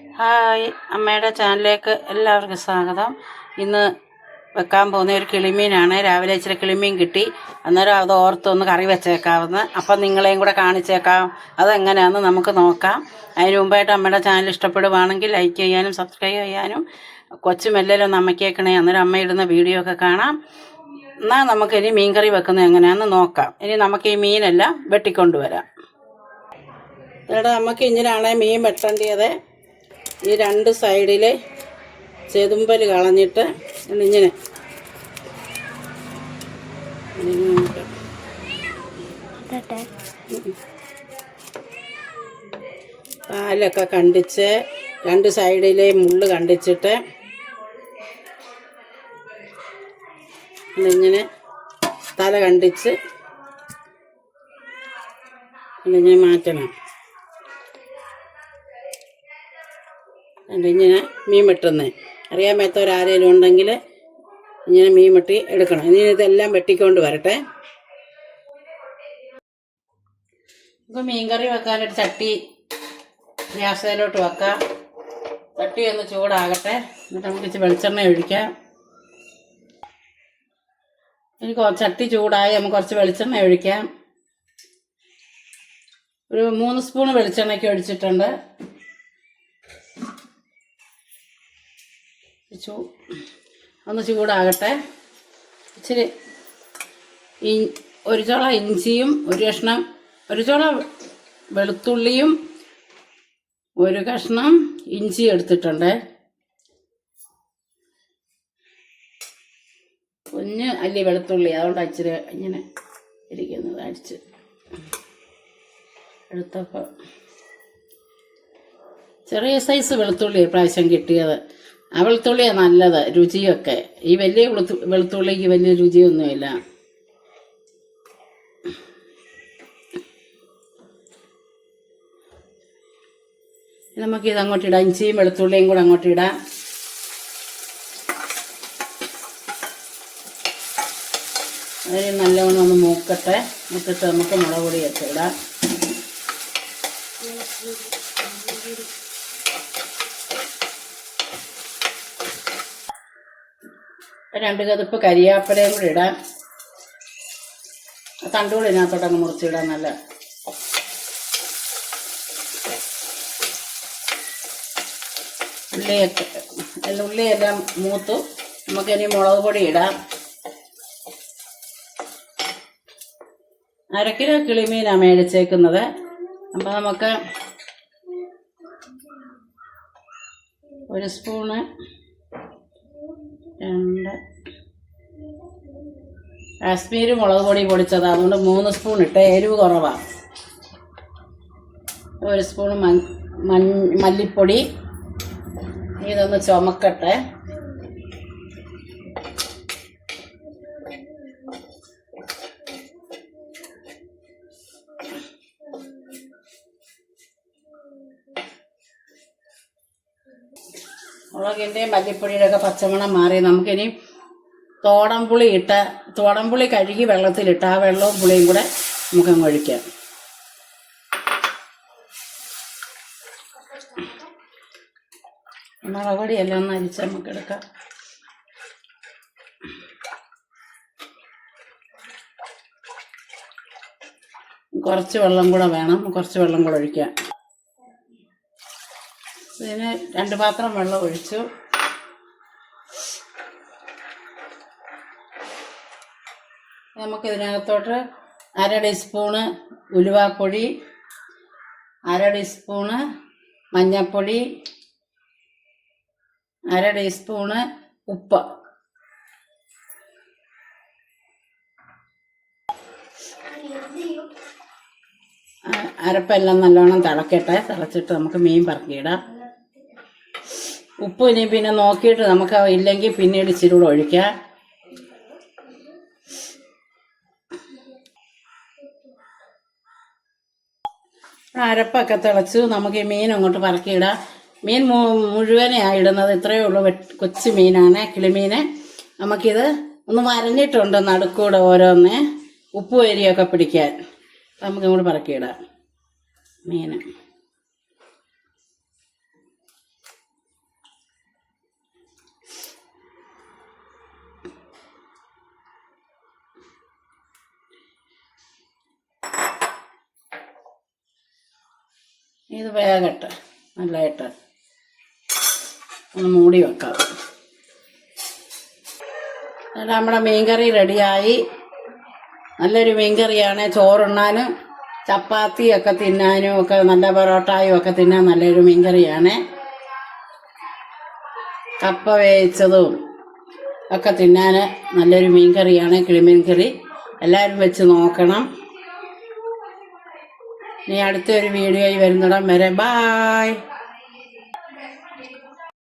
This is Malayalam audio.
ഹായ്, അമ്മയുടെ ചാനലിലേക്ക് എല്ലാവർക്കും സ്വാഗതം. ഇന്ന് വെക്കാൻ പോകുന്ന ഒരു കിളിമീനാണ്. രാവിലെ ഇച്ചിരി കിളിമീൻ കിട്ടി, അന്നേരം അത് ഓർത്തൊന്ന് കറി വെച്ചേക്കാവുന്ന. അപ്പം നിങ്ങളെയും കൂടെ കാണിച്ചേക്കാം അതെങ്ങനെയാണെന്ന് നമുക്ക് നോക്കാം. അതിന് മുമ്പായിട്ട് അമ്മയുടെ ചാനൽ ഇഷ്ടപ്പെടുവാണെങ്കിൽ ലൈക്ക് ചെയ്യാനും സബ്സ്ക്രൈബ് ചെയ്യാനും കൊച്ചു മെല്ലൊന്ന് അമ്മയ്ക്കേക്കണേ. അന്നേരം അമ്മ ഇടുന്ന വീഡിയോ ഒക്കെ കാണാം. എന്നാൽ നമുക്കിനി മീൻ കറി വെക്കുന്നത് എങ്ങനെയാണെന്ന് നോക്കാം. ഇനി നമുക്ക് ഈ മീനെല്ലാം വെട്ടിക്കൊണ്ടുവരാം. ഇവിടെ നമുക്ക് ഇങ്ങനെയാണ് മീൻ വെട്ടേണ്ടത്. ഈ രണ്ട് സൈഡിൽ ചെതുമ്പൽ കളഞ്ഞിട്ട് ഇങ്ങനെ പാലൊക്കെ കണ്ടിച്ച് രണ്ട് സൈഡിലെ മുള്ള് കണ്ടിച്ചിട്ട് ഇങ്ങനെ തല കണ്ടിച്ച് ഇങ്ങനെ മാറ്റണം. ഇങ്ങനെ മീൻ വെട്ടുന്നത് അറിയാൻ മേത്തവരാരേലും ഉണ്ടെങ്കിൽ ഇങ്ങനെ മീൻ വെട്ടി എടുക്കണം. ഇനി ഇതെല്ലാം വെട്ടിക്കൊണ്ട് വരട്ടെ. ഇപ്പോൾ മീൻ കറി വെക്കാനൊരു ചട്ടി ഗ്യാസിലോട്ട് വെക്കാം. ചട്ടി ഒന്ന് ചൂടാകട്ടെ. എന്നിട്ട് നമുക്ക് ഇച്ചിരി വെളിച്ചെണ്ണ ഒഴിക്കാം. ഇനി ചട്ടി ചൂടായി നമുക്ക് കുറച്ച് വെളിച്ചെണ്ണ ഒഴിക്കാം. ഒരു 3 സ്പൂൺ വെളിച്ചെണ്ണയ്ക്ക് ഒഴിച്ചിട്ടുണ്ട്. ഒന്ന് ചൂടാകട്ടെ. ഇച്ചിരി ഒരു ചോള ഇഞ്ചിയും ഒരു ചോള വെളുത്തുള്ളിയും ഒരു കഷ്ണം ഇഞ്ചി എടുത്തിട്ടുണ്ട്. കുഞ്ഞ് അല്ലി വെളുത്തുള്ളി, അതുകൊണ്ട് ഇച്ചിരി ഇങ്ങനെ ഇരിക്കുന്നത് അടിച്ച് എടുത്തപ്പോൾ ചെറിയ സൈസ് വെളുത്തുള്ളി പ്രാവശ്യം കിട്ടിയത്. ആ വെളുത്തുള്ളിയാണ് നല്ലത് രുചിയൊക്കെ. ഈ വലിയ വെളുത്തുള്ളിക്ക് വലിയ രുചിയൊന്നുമില്ല. നമുക്കിത് അങ്ങോട്ടിടാം. ഇഞ്ചിയും വെളുത്തുള്ളിയും കൂടെ അങ്ങോട്ടിടാം. അതിന് നല്ലവണ്ണം ഒന്ന് മൂക്കട്ടെ. മൂത്തിട്ട് നമുക്ക് മുളക് പൊടി ഒക്കെ ഇടാം. രണ്ട് കതിപ്പ് കരിയാപ്പലയും കൂടി ഇടാം. തണ്ടുകൂടി ഇതിനകത്തോട്ടങ്ങ് മുറിച്ചിടാം. നല്ല ഉള്ളിയെല്ലാം മൂത്തു. നമുക്കിനി മുളക് പൊടി ഇടാം. 1/2 കിലോ കിളിമീനാണ് മേടിച്ചേക്കുന്നത്. അപ്പം നമുക്ക് 1 സ്പൂണ് 2 കാശ്മീരി മുളക് പൊടി പൊടിച്ചത്, അതുകൊണ്ട് 3 സ്പൂൺ ഇട്ട്. എരിവ് കുറവാണ്. 1 സ്പൂൺ മല്ലിപ്പൊടി. ഇതൊന്ന് ചുമക്കട്ടെ. മുളകിൻ്റെ മല്ലിപ്പൊടിയുടെ ഒക്കെ പച്ചമണം മാറി നമുക്കിനി തോടംപുളി കഴുകി വെള്ളത്തിലിട്ട് ആ വെള്ളവും പുളിയും കൂടെ നമുക്കങ്ങ് ഒഴിക്കാം. മുളക് പൊടിയെല്ലാം ഒന്ന് അരിച്ച് നമുക്കെടുക്കാം. കുറച്ച് വെള്ളം കൂടെ വേണം. കുറച്ച് വെള്ളം കൂടെ ഒഴിക്കാം. ഇതിന് 2 പാത്രം വെള്ളം ഒഴിച്ചു. നമുക്കിതിനകത്തോട്ട് 1/2 ടീസ്പൂണ് ഉലുവാപ്പൊടി, 1/2 ടീസ്പൂണ് മഞ്ഞൾപ്പൊടി, 1/2 ടീസ്പൂണ് ഉപ്പ്, അരപ്പെല്ലാം നല്ലോണം തിളക്കട്ടെ. തിളച്ചിട്ട് നമുക്ക് മീൻ പറക്കിയിടാം. ഉപ്പ് ഇനി പിന്നെ നോക്കിയിട്ട് നമുക്ക് ഇല്ലെങ്കിൽ പിന്നീട് ഇച്ചിരി കൂടെ ഒഴിക്കാം. അരപ്പൊക്കെ തിളച്ചു. നമുക്ക് ഈ മീൻ അങ്ങോട്ട് പറക്കിയിടാം. മീൻ മുഴുവനെയാണ് ഇടുന്നത്. ഇത്രയേ ഉള്ളൂ. കൊച്ചു മീനാണ്, കിളിമീൻ. നമുക്കിത് ഒന്ന് വരഞ്ഞിട്ടുണ്ട് നടുക്കൂടെ ഓരോന്ന് ഉപ്പും എരിയൊക്കെ പിടിക്കാൻ. നമുക്കിങ്ങോട്ട് പറക്കിയിടാം മീൻ. ഇത് വേഗട്ടെ നല്ലതായിട്ട്. ഒന്ന് മൂടി വെക്കാം. എന്നിട്ട് നമ്മുടെ മീൻകറി റെഡിയായി. നല്ലൊരു മീൻകറിയാണ്. ചോറുണ്ണാനും ചപ്പാത്തിയൊക്കെ തിന്നാനും ഒക്കെ നല്ല പൊറോട്ടായും ഒക്കെ തിന്നാൻ നല്ലൊരു മീൻകറിയാണ്. കപ്പ വേവിച്ചതും ഒക്കെ തിന്നാൻ നല്ലൊരു മീൻകറിയാണ് കിളിമീൻ കറി. എല്ലാവരും വെച്ച് നോക്കണം. ഇനി അടുത്തൊരു വീഡിയോയിൽ വരുന്നിടം വരെ ബായ്.